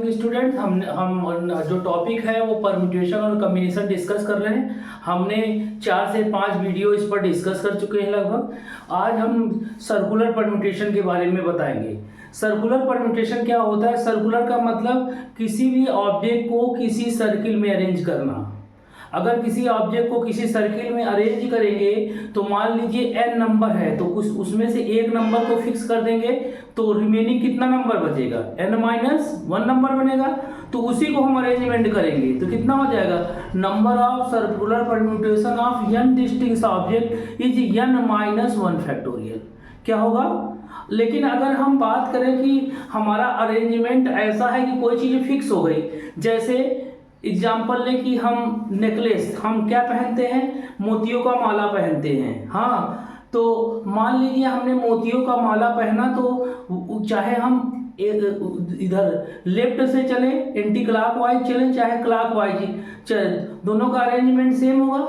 Morning student. हम जो topic है वो परम्यूटेशन और कम्बिनेशन डिस्कस कर रहे हैं। हमने 4 से 5 वीडियो इस पर डिस्कस कर चुके हैं लगभग। आज हम सर्कुलर परम्यूटेशन के बारे में बताएंगे। सर्कुलर परम्यूटेशन क्या होता है? सर्कुलर का मतलब किसी भी ऑब्जेक्ट को किसी सर्किल में अरेंज करना। अगर किसी ऑब्जेक्ट को किसी सर्किल में अरेंज करेंगे तो मान लीजिए n नंबर है, तो कुछ उसमें से एक नंबर को फिक्स कर देंगे तो रिमेनिंग कितना नंबर बचेगा? n-1 नंबर बनेगा। तो उसी को हम अरेंजमेंट करेंगे तो कितना हो जाएगा? Number of circular permutation of n distinct object is n-1 factorial. क्या होगा? लेकिन अगर हम बात करें कि हमारा अरेंजमेंट ऐसा है कि कोई चीज़ फिक्स हो गई, जैसे एग्जाम्पल लें कि हम नेकलेस, हम क्या पहनते हैं? मोतियों का माला पहनते हैं। हाँ, तो मान लीजिए हमने मोतियों का माला पहना, तो चाहे हम इधर लेफ्ट से चले, एंटी क्लॉक वाइज चले, चाहे क्लॉक वाइज चले, दोनों का अरेंजमेंट सेम होगा।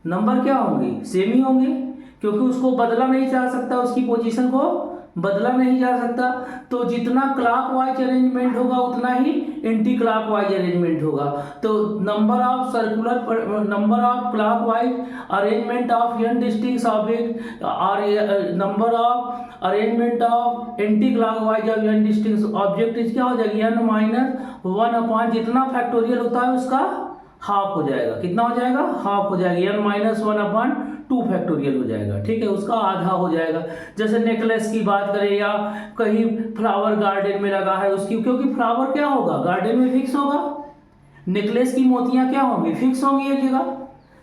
नंबर क्या होंगे? सेम ही होंगे, क्योंकि उसको बदला नहीं जा सकता, उसकी पोजीशन को बदला नहीं जा सकता। तो जितना क्लॉक वाइज अरेंजमेंट होगा उतना ही एंटी क्लॉक वाइज अरेंजमेंट होगा। तो number of clockwise arrangement of n distinct object और number of arrangement of anti clockwise of n distinct object क्या हो जाएगी? n-1 अपॉन जितना फैक्टोरियल होता है उसका हाफ हो जाएगा। कितना हो जाएगा? हाफ हो जाएगा। n-1 अपॉन 2 फैक्टोरियल हो जाएगा। ठीक है, उसका आधा हो जाएगा। जैसे नेकलेस की बात करें या कहीं फ्लावर गार्डन में लगा है उसकी, क्योंकि फ्लावर क्या होगा? गार्डन में फिक्स होगा। नेकलेस की मोतियां क्या होंगी? फिक्स होंगी एक जगह।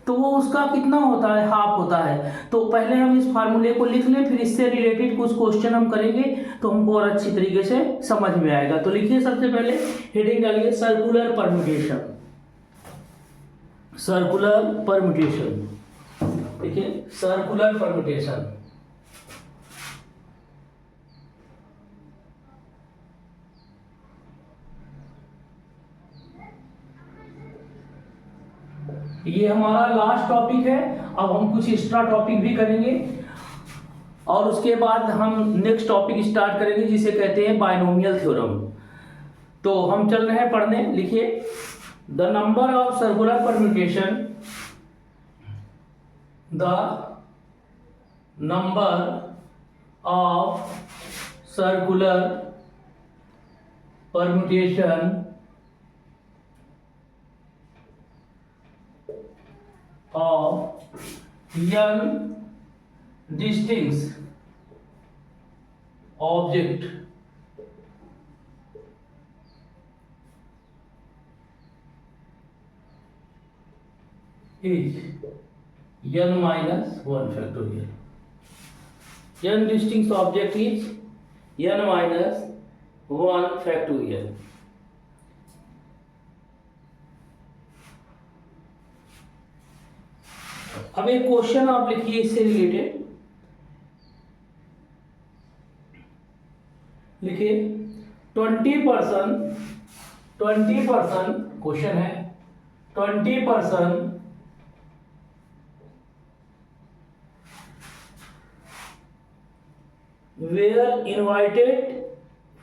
तो वो उसका कितना होता है? हाफ होता है। तो पहले हम इस फार्मूले को लिख लें, फिर इससे रिलेटेड कुछ क्वेश्चन हम करेंगे तो हमको और अच्छी तरीके से समझ में आएगा। तो लिखिए, सबसे पहले हेडिंग डालिए सर्कुलर परम्यूटेशन। सर्कुलर परम्यूटेशन, देखिए सर्कुलर परम्यूटेशन। ये हमारा लास्ट टॉपिक है। अब हम कुछ एक्स्ट्रा टॉपिक भी करेंगे और उसके बाद हम नेक्स्ट टॉपिक स्टार्ट करेंगे जिसे कहते हैं बायनोमियल थ्योरम। तो हम चल रहे हैं पढ़ने। लिखिए, the number of circular permutation, the number of circular permutation of n distinct object is n-1 factorial. n distinct object is n-1 factorial. अब एक क्वेश्चन आप लिखिए इससे रिलेटेड। लिखिए 20% क्वेश्चन है, 20% were invited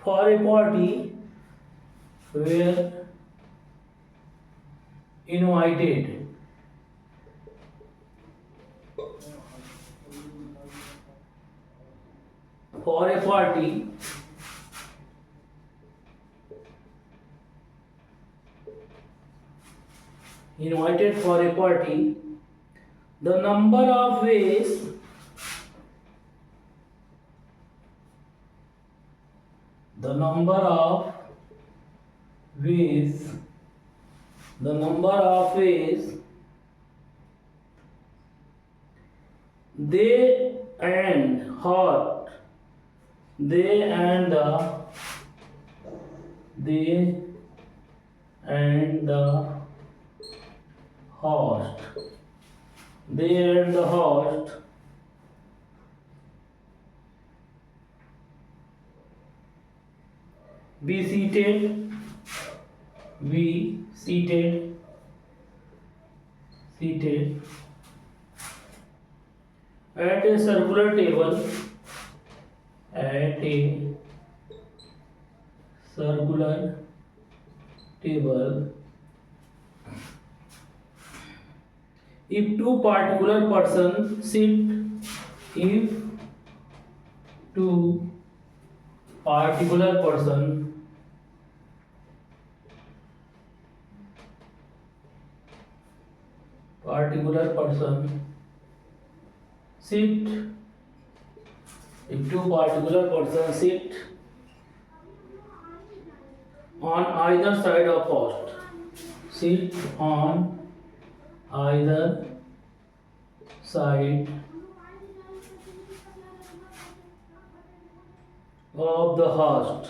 for a party, were invited for a party the number of ways they and the host be seated at a circular table circular table if two particular person sit if two particular person sit if two particular person sit on either side of host sit on either side of the host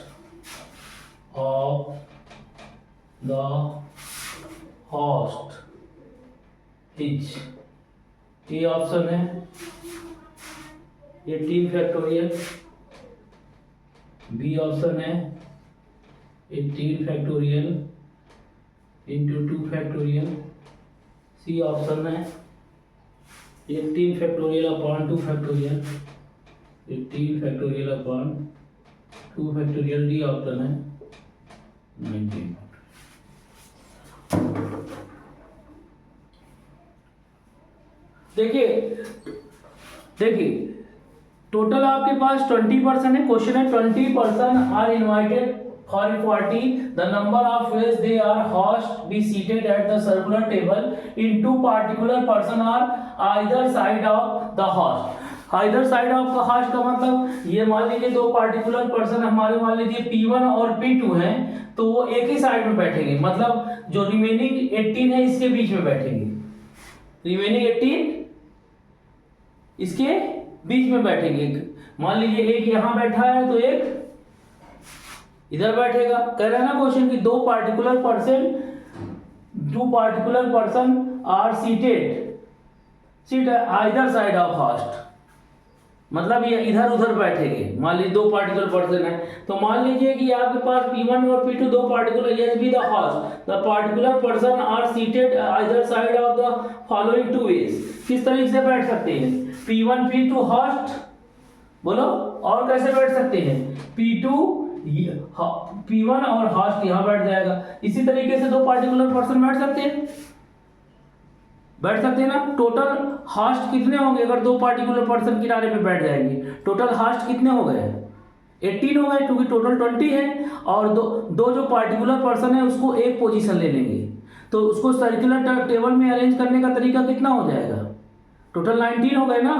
इज ये option है 18 factorial, B option है 18 factorial into 2 factorial, C option है 18 factorial upon 2 factorial, 18 factorial upon 2 factorial, D option है 19। देखिए total आपके पास 20% है। Question है 20% are invited for a party, the number of ways they are host be seated at the circular table in two particular person are either side of the host। either side of the host का मतलब ये मान लीजिए दो particular person हमारे मान लीजिए P1 और P2 हैं, तो वो एक ही साइड में बैठेंगे, मतलब जो रिमेनिंग 18 है इसके बीच में बैठेंगे, रिमेनिंग 18 इसके बीच में बैठेंगे। मान लीजिए एक यहाँ बैठा है तो एक इधर बैठेगा। कह रहा है ना क्वेश्चन कि दो particular person are seat either side of host, मतलब ये इधर उधर बैठेंगे। मान लीजिए दो पार्टिकुलर पर्सन है, तो मान लीजिए कि आपके पास P1 और P2 दो particular, yes B the host the particular person are seated either side of the following two ways. किस तरीके से बैठ सकते हैं? P1 P2 होस्ट, बोलो, और कैसे बैठ सकते हैं? P1 और होस्ट यहाँ बैठ जाएगा। इसी तरीके से दो पार्टिकुलर पर्सन बैठ सकते हैं ना। टोटल होस्ट कितने होंगे अगर दो पार्टिकुलर पर्सन किनारे पे बैठ जाएंगे? टोटल होस्ट कितने हो गए? 18 हो गए, क्योंकि टोटल 20 है और दो जो पार्टिकुलर पर्सन है उसको एक पोजीशन ले लेंगे, तो उसको सर्कुलर टेबल में अरेंज करने का तरीका कितना हो जाएगा? टोटल 19 हो गए ना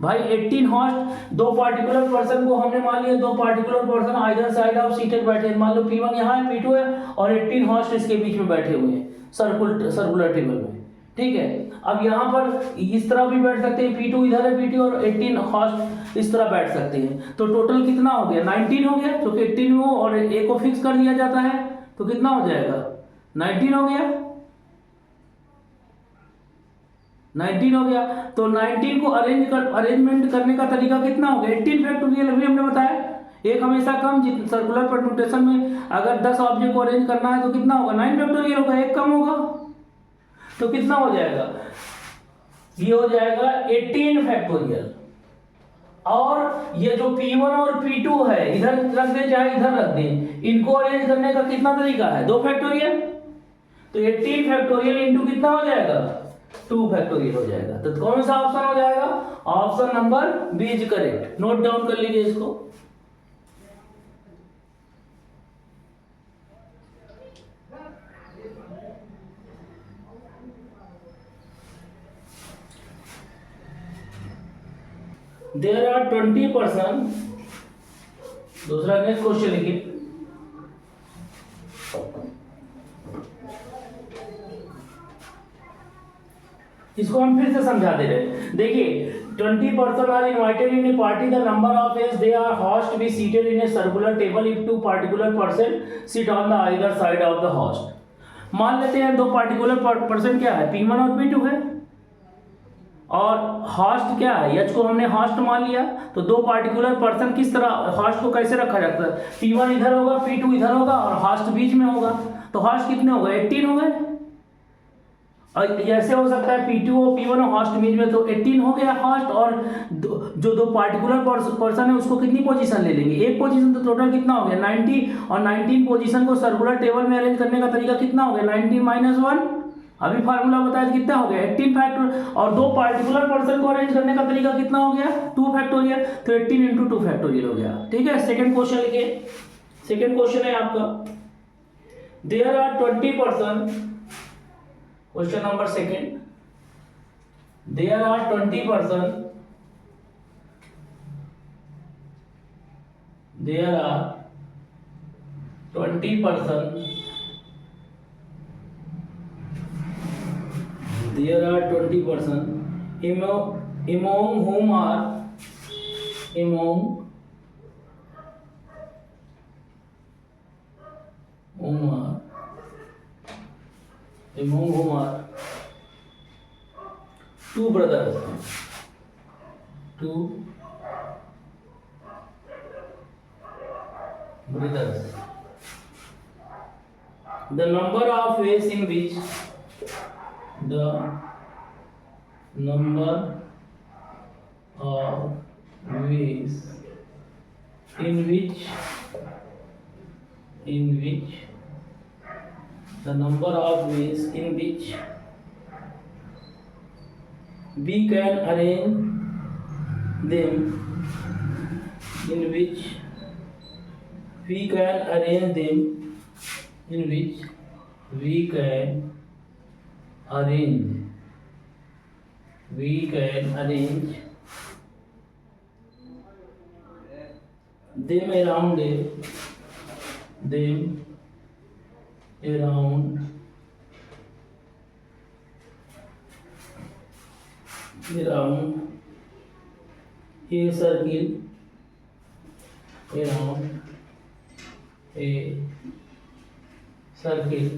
भाई। 18 होस्ट, दो पार्टिकुलर पर्सन को हमने मान लिया, दो particular person either side of seated बैठे, मान लो P1 यहाँ है, P2 है और 18 होस्ट इसके बीच में बैठे हुए हैं सर्कुलर टेबल में। ठीक है, अब यहाँ पर इस तरह भी बैठ सकते हैं, P2 इधर है, P2 और 18 होस्ट इस तरह बैठ सकते हैं। तो टोटल कितना हो गया? 19 हो गया, क्योंकि 18 हो और ए को फिक्स कर दिया जाता है, तो कितना हो जाएगा? 19 हो गया। 19 हो गया, तो 19 को अरेंजमेंट करने का तरीका कितना हो गया? 18 फैक्टोरियल अभी हमने बताया, एक हमेशा कम। सर्कुलर परम्यूटेशन में अगर 10 ऑब्जेक्ट को अरेंज करना है तो कितना होगा? 9 फैक्टोरियल होगा, एक कम होगा, तो कितना हो जाएगा? ये हो जाएगा 18 फैक्टोरियल। और ये जो P1 और P2 है, इधर रख दे चाहे इधर रख दे, इनको अरेंज करने का कितना तरीका है? 2 फैक्टोरियल। तो 18 फैक्टोरियल इंटू कितना हो जाएगा? 2 फैक्टोरियल हो जाएगा। तो कौन सा ऑप्शन हो जाएगा? Option number B is correct. Note down कर लीजिए इसको। There are 20%। दूसरा नेक्स्ट क्वेश्चन लिखिए। इसको हम फिर से समझा दे रहे हैं। देखिए 20% are invited in a party, the number of as they are host be seated in a circular table if two particular person sit on the either side of the host. मान लेते हैं दो पार्टिकुलर पर्सन क्या है? P1 और P2 है, और host क्या है? एच को हमने होस्ट मान लिया। तो दो पार्टिकुलर पर्सन किस तरह होस्ट को कैसे रखा जाता है? P1 इधर होगा, P2 इधर होगा और होस्ट बीच में होगा। तो होस्ट कितने हो गए? 18 हो गए। और ऐसे हो सकता है P2 और P1 और हॉस्ट इमेज में, तो 18 हो गया हॉस्ट, और जो दो पार्टिकुलर पर्सन है उसको कितनी पोजीशन ले लेंगे, एक पोजीशन, तो टोटल कितना हो गया 90, और 19 पोजीशन को सर्कुलर टेबल में अरेंज करने का तरीका कितना हो गया 19 माइनस 1, अभी फार्मूला बताया कितना हो गया 18 फैक्टोरियल, और दो पार्टिकुलर पर्सन को अरेंज करने का तरीका कितना हो गया 2 फैक्टोरियल, तो 18 इंटू 2 फैक्टोरियल हो गया। ठीक है, सेकंड क्वेश्चन लिखिए। सेकंड क्वेश्चन है आपका, there are 20%, question number second, there are 20%, there are 20%, there are 20% among whom are among whom are two brothers, the number of ways in which the number of ways in which the number of ways in which we can arrange them, in which we can arrange them, in which we can arrange them around a circle,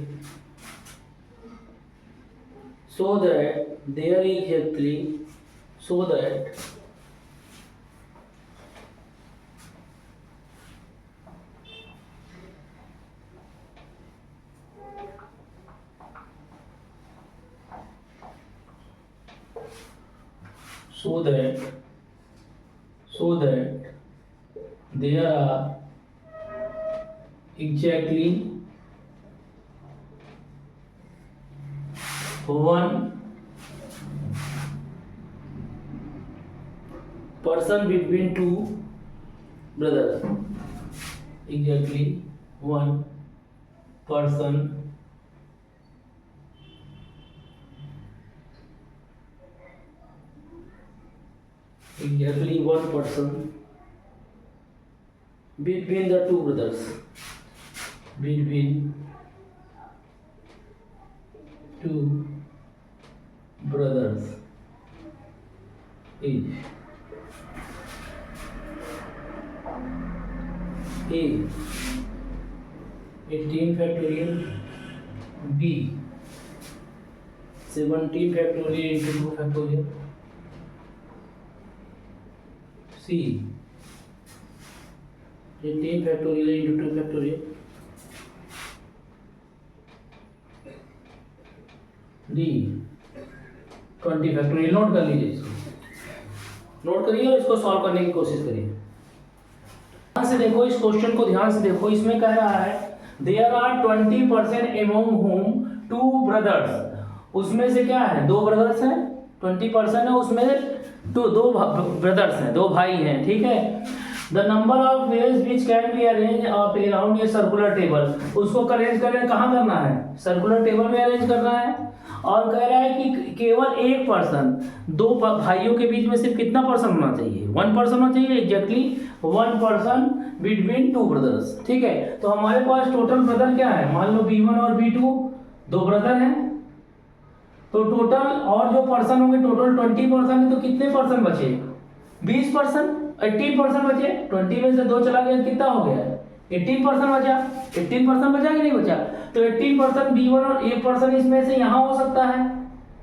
so that there exactly, so that there are exactly one person between two brothers, exactly one person between the two brothers, between two brothers is A 18 factorial, B 17 factorial into 2 factorial, C 18 factorial into 2 factorial, D 20 factorial. Note कर लीजिए, इसको note करिए और इसको solve करने की कोशिश करिए। ध्यान से देखो, इस क्वेश्चन को ध्यान से देखो। इसमें कह रहा है there are 20% among whom two brothers, उसमें से क्या है, दो ब्रदर्स हैं, 20% है, उसमें दो ब्रदर्स हैं, दो भाई हैं। ठीक है, the number of ways which can be arrange around a circular table, उसको अरेंज करें कहाँ करना है, सर्कुलर टेबल में अरेंज करना है। और कह रहा है कि केवल एक पर्सन, दो भाइयों के बीच में सिर्फ कितना पर्सन होना चाहिए, 1 पर्सन होना चाहिए, एग्जैक्टली 1 पर्सन बिटवीन 2 ब्रदर्स। ठीक है, तो हमारे पास टोटल ब्रदर क्या है, मान लो B1 और B2 दो ब्रदर हैं, तो टोटल और जो पर्सन होंगे टोटल 20% है, तो कितने पर्सन बचे, 20%, 18% बचे, 20 में से 2 चला गया, कितना हो गया, 18% बचा, 18% बचा कि नहीं बचा, तो 18% B1 और 1% इसमें से यहाँ हो सकता है,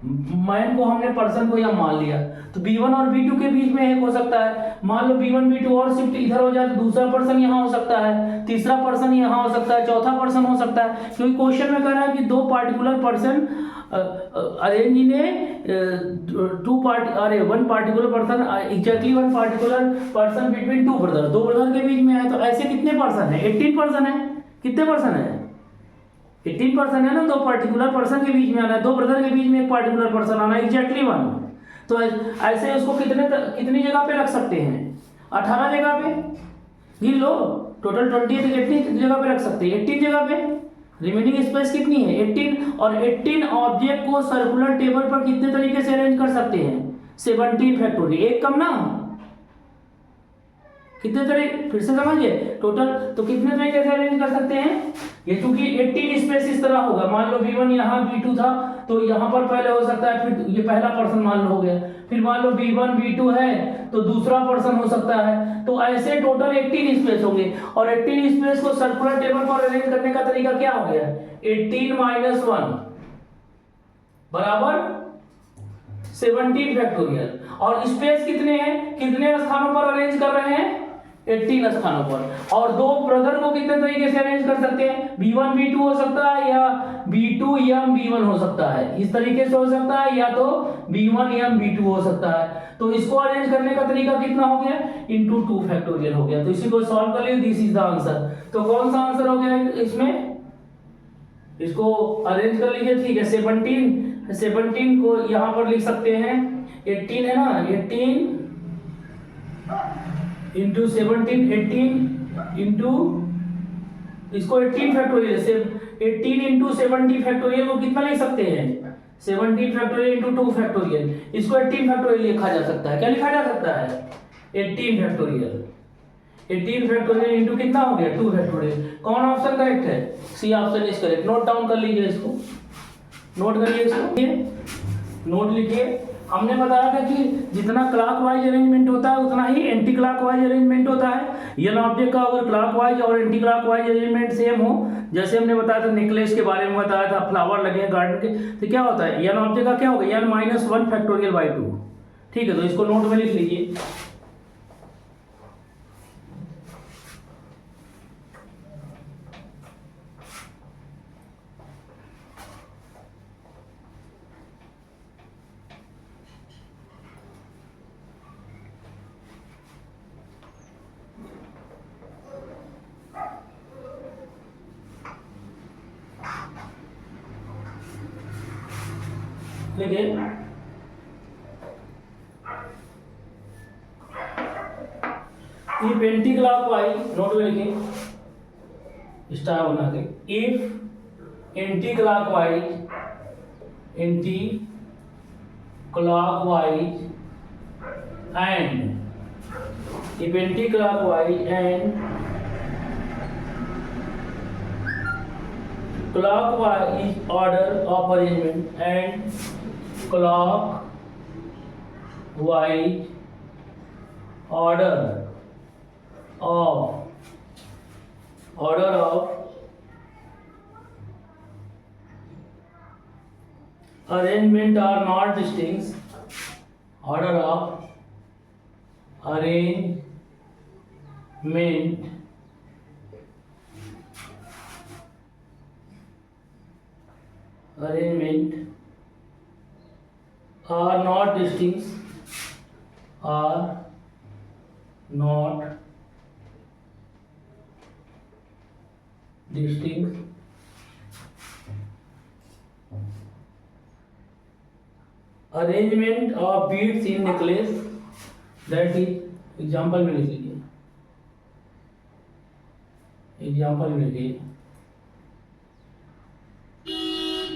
मैन को हमने पर्सन को यहाँ मान लिया, तो B1 और B2 के बीच में एक हो सकता है। मान लो B1 B2 और शिफ्ट इधर हो जाए तो दूसरा पर्सन यहाँ हो सकता है, तीसरा पर्सन यहाँ हो सकता है, चौथा पर्सन हो सकता है, क्योंकि क्वेश्चन में कह रहा है कि दो particular person arrange in one particular person exactly one particular person between two brother, दो ब्रदर के बीच में है। तो ऐसे कितने पर्सन है? 18 पर्सन है। कितने पर्सन है? 18 पर्सन है ना। दो पार्टिकुलर पर्सन के बीच में आना है, दो ब्रदर के बीच में एक पार्टिकुलर पर्सन आना है, एग्जैक्टली वन। तो ऐसे उसको कितनी जगह पे रख सकते हैं? 18 जगह पे। गिन लो, टोटल 20 है तो 18 जगह पे रख सकते हैं। 18 जगह पे रिमेनिंग स्पेस कितनी है? 18। और 18 ऑब्जेक्ट को सर्कुलर टेबल पर कितने तरीके से अरेंज कर सकते हैं? 17 फैक्टोरियल, एक कम ना, कितने तरीके, फिर से समझिए, टोटल तो कितने तरीके से अरेंज कर सकते हैं? ये चूंकि 18 स्पेस इस तरह होगा, मान लो B1 यहाँ B2 था तो यहाँ पर पहले हो सकता है, फिर ये पहला पर्सन मान लो हो गया, फिर मान लो B1 B2 है तो दूसरा पर्सन हो सकता है। तो ऐसे टोटल 18 स्पेस होंगे, और 18 स्पेस को सर्कुलर टेबल पर अरेंज करने का तरीका क्या हो गया? 18 - 1 बराबर 17 फैक्टोरियल। और स्पेस कितने हैं, कितने स्थानों पर अरेंज कर रहे हैं? 18 स्थानों पर। और दो ब्रदर को कितने तरीके से अरेंज कर सकते हैं? B1 B2 हो सकता है, या B2 M B1 हो सकता है, इस तरीके से हो सकता है, या तो B1 M B2 हो सकता है। तो इसको अरेंज करने का तरीका कितना हो गया? इंटू 2 फैक्टोरियल हो गया। तो इसी को सॉल्व कर लिया, दिस इज द आंसर। तो कौन सा आंसर हो गया इसमें? इसको अरेंज कर लीजिए, ठीक है। 17 को यहां पर लिख सकते हैं, 18 है ना, 18 इंटू 17, 18 इंटू, इसको 18 फैक्टोरियल से 18 इंटू 70 फैक्टोरियल को कितना लिख सकते हैं? 17 फैक्टोरियल इंटू 2 फैक्टोरियल। इसको 18 फैक्टोरियल लिखा जा सकता है। क्या लिखा जा सकता है? 18 फैक्टोरियल। 18 फैक्टोरियल इंटू कितना हो गया? 2 फैक्टोरियल। कौन ऑप्शन करेक्ट है? C option is correct. Note down कर लीजिए, इसको नोट करिए, इसको नोट लिखिए। हमने बताया था कि जितना क्लॉकवाइज अरेंजमेंट होता है उतना ही एंटी क्लॉकवाइज अरेंजमेंट होता है। यन ऑब्जेक्ट का अगर क्लॉकवाइज और एंटी क्लॉकवाइज अरेंजमेंट सेम हो, जैसे हमने बताया था नेकलेस के बारे में बताया था, फ्लावर लगे हैं गार्डन के, तो क्या होता है? यन ऑब्जेक्ट का क्या होगा? N - 1 factorial by 2। ठीक है, तो इसको नोट में लिख लीजिए। देखिए, इफ एंटी क्लॉकवाइज, नोट में लिखिए स्टार बना के, if anti clockwise and if anti clockwise and clockwise order of arrangement and clockwise order of arrangement are not distinct. Order of arrangement are not distinct, are not distinct arrangement of beads in necklace, that is example में लिख लीजिए, example में लिखिए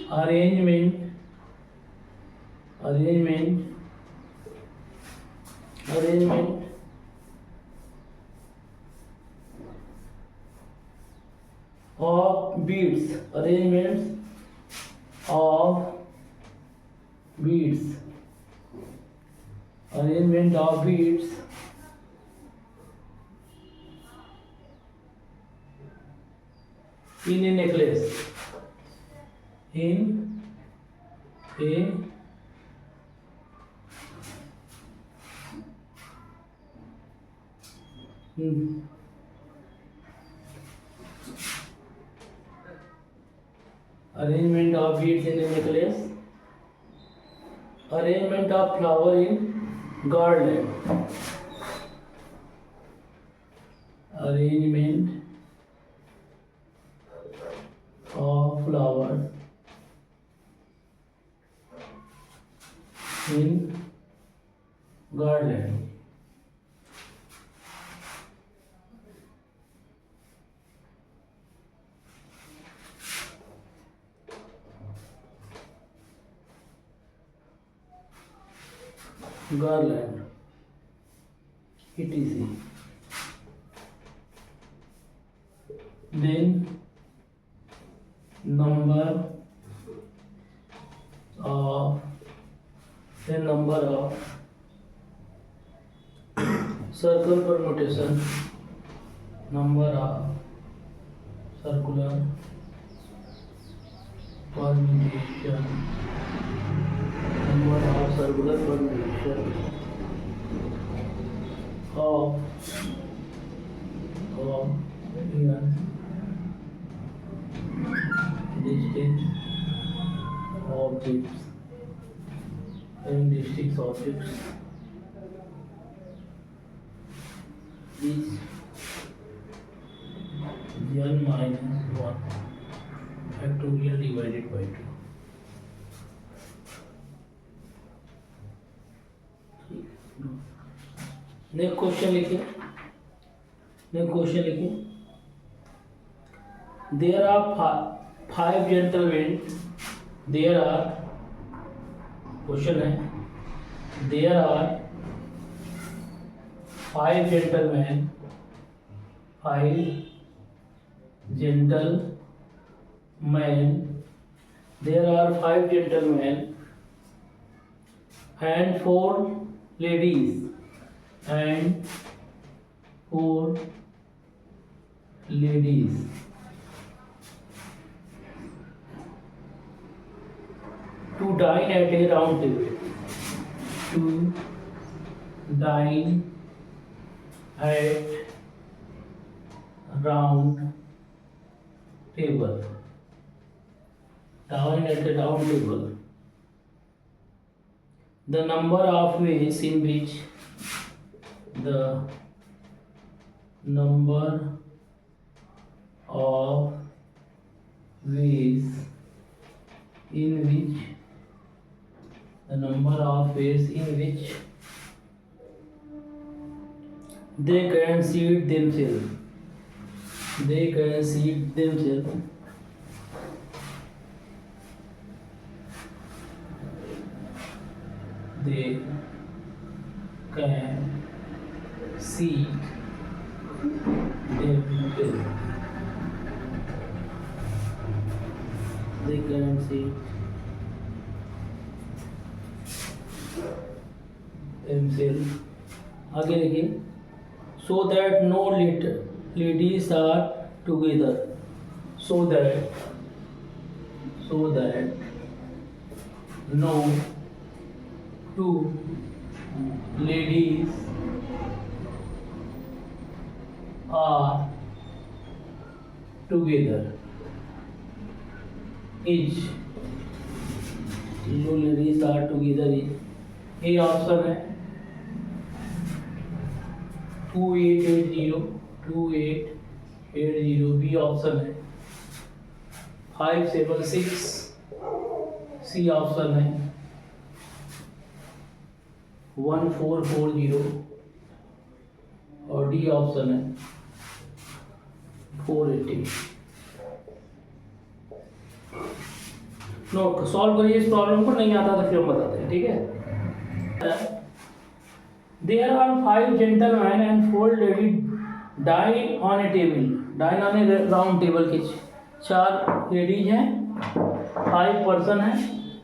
arrangement of beads, arrangements of beads in a necklace, in a Arrangement of beads in a necklace. Arrangement of flower in garland. Arrangement of flowers in garland. Garland, etc. Then number of circle permutation, number of circular permutation, number of circular permutation of distinct objects and distinct objects is n minus 1 factorial divided by 2. Next question लिखिए। There are 5 gentlemen. Question है there are 5 gentlemen and 4 ladies to dine at a round table. Dine at a round table. The number of ways in which the number of ways in which they can seat themselves. They can seat themselves आगे देखिए so that no ladies are together. So that no two ladies are together. Each जो ladies are together ये option है 2880 B option है 576 सी option है 1440 और D option है 480। No solve करिए इस प्रॉब्लम को, नहीं आता तो फिर हम बताते हैं, ठीक है। There are 5 gentlemen and 4 ladies dine on a table. Dine on a round table के 4 लेडीज हैं, 5 पर्सन हैं,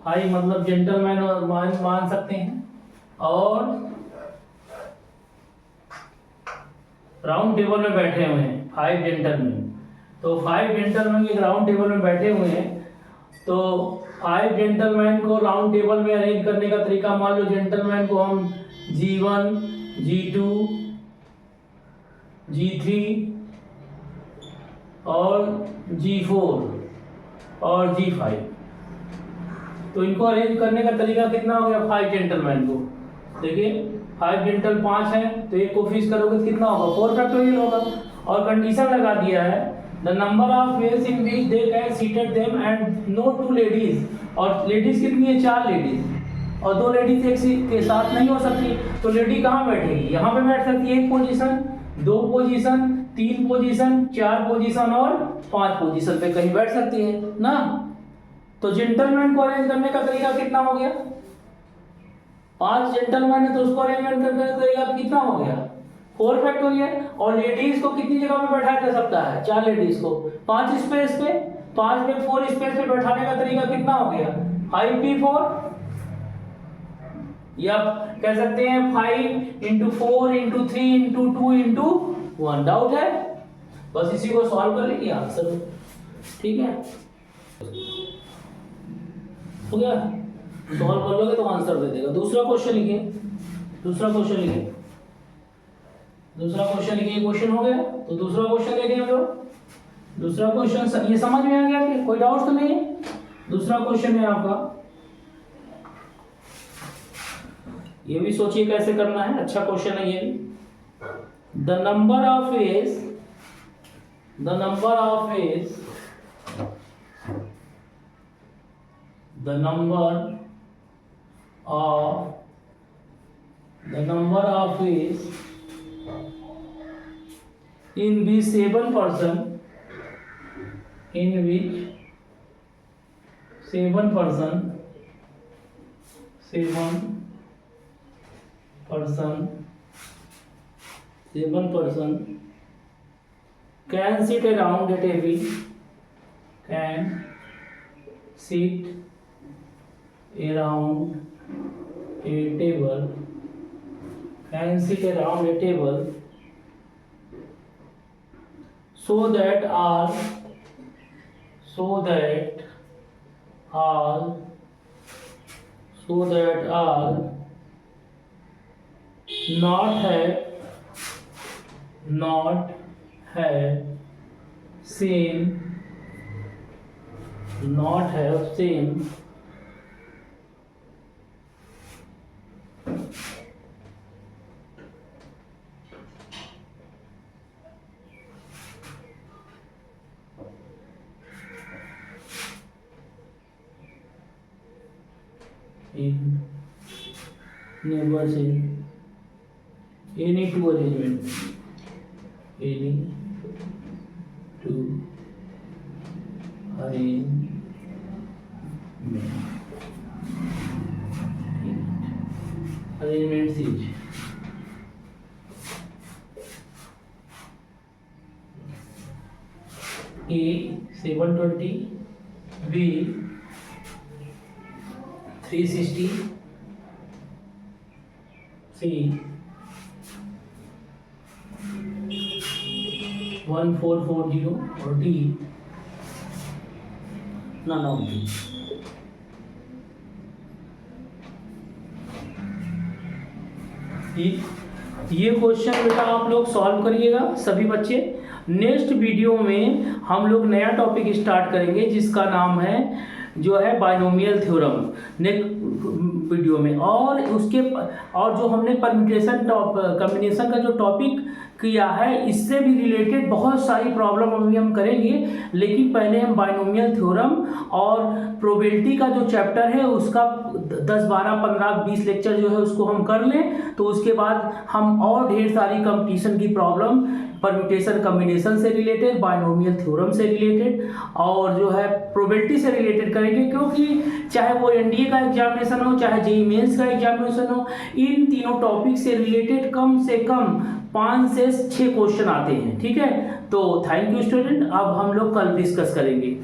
5 मतलब जेंटलमैन और मान सकते हैं, और राउंड टेबल में बैठे हुए हैं 5 जेंटलमैन। तो 5 जेंटलमैन एक राउंड टेबल में बैठे हुए हैं, तो 5 जेंटलमैन को राउंड टेबल में अरेंज करने का तरीका, मान लो जेंटलमैन को हम G1, G2 G3 और G4 और G5। तो इनको अरेंज करने का तरीका कितना हो गया? 5 जेंटलमैन को देखिए 5 जेंटल 5 है तो एक को फिक्स करोगे तो कितना होगा? 4 फैक्टोरियल होगा। और कंडीशन लगा दिया है the number of ways in which they can seated them and no 2 ladies. और लेडीज कितनी है? 4 लेडीज। और 2 लेडीज एक के साथ नहीं हो सकती, तो लेडी कहाँ बैठेगी? यहाँ पे बैठ सकती है 1 पोजीशन, 2 पोजीशन, 3 पोजीशन, 4 पोजीशन और 5 पोजीशन पे कहीं बैठ सकती है ना। तो जेंटलमैन को अरेंज करने का तरीका कितना हो गया? 5 जेंटलमैन है तो उसको अरेंजमेंट करने का तरीका कितना हो गया? 4 फैक्टोरियल। और लेडीज को कितनी जगह पे बैठाया जा सकता है? 4 लेडीज को 5 स्पेस पे, 5 में 4 स्पेस पे बैठाने का तरीका कितना हो गया? 5p4, या कह सकते हैं 5 × 4 × 3 × 2 × 1। डाउट है? बस इसी को सॉल्व कर लेंगे आंसर। ठीक है, हो गया? सॉल्व कर लोगे तो आंसर दे देगा। दूसरा क्वेश्चन लिखिए, दूसरा क्वेश्चन लिखिए, दूसरा क्वेश्चन लिखिए। क्वेश्चन हो गया तो दूसरा क्वेश्चन लेके हम लोग। दूसरा क्वेश्चन ये समझ में आ गया कि कोई डाउट तो नहीं है? दूसरा क्वेश्चन है आपका, ये भी सोचिए कैसे करना है। अच्छा क्वेश्चन है ये भी। The number of veg, the number of veg, the number of ways in which 7 person, in which 7 person can sit around a table, can sit around a table, can sit around a table, so that all not have same in neighbors in any two arrangement, any two arrangement, arrangements is A 720, B 360, C 1440 और D none of these। ये question बेटा आप लोग solve करिएगा सभी बच्चे। Next video में हम लोग नया टॉपिक स्टार्ट करेंगे जिसका नाम है जो है बाइनोमियल थ्योरम नेक्स्ट वीडियो में। और उसके और जो हमने परम्यूटेशन कॉम्बिनेशन का जो टॉपिक किया है इससे भी रिलेटेड बहुत सारी प्रॉब्लम अभी हम करेंगे, लेकिन पहले हम बाइनोमियल थ्योरम और प्रोबेबिलिटी का जो चैप्टर है उसका 10, 12, 15, 20 लेक्चर जो है उसको हम कर लें, तो उसके बाद हम और ढेर सारी कंपटीशन की प्रॉब्लम परम्यूटेशन कॉम्बिनेशन से रिलेटेड, बाइनोमियल थ्योरम से रिलेटेड और जो है प्रोबेबिलिटी से रिलेटेड करेंगे। क्योंकि चाहे वो एनडीए का एग्जामिनेशन हो, चाहे जेईई मेंस का एग्जामिनेशन हो, इन तीनों टॉपिक से रिलेटेड कम से कम 5 से 6 क्वेश्चन आते हैं। ठीक है, तो थैंक यू स्टूडेंट। अब हम लोग कल डिस्कस करेंगे।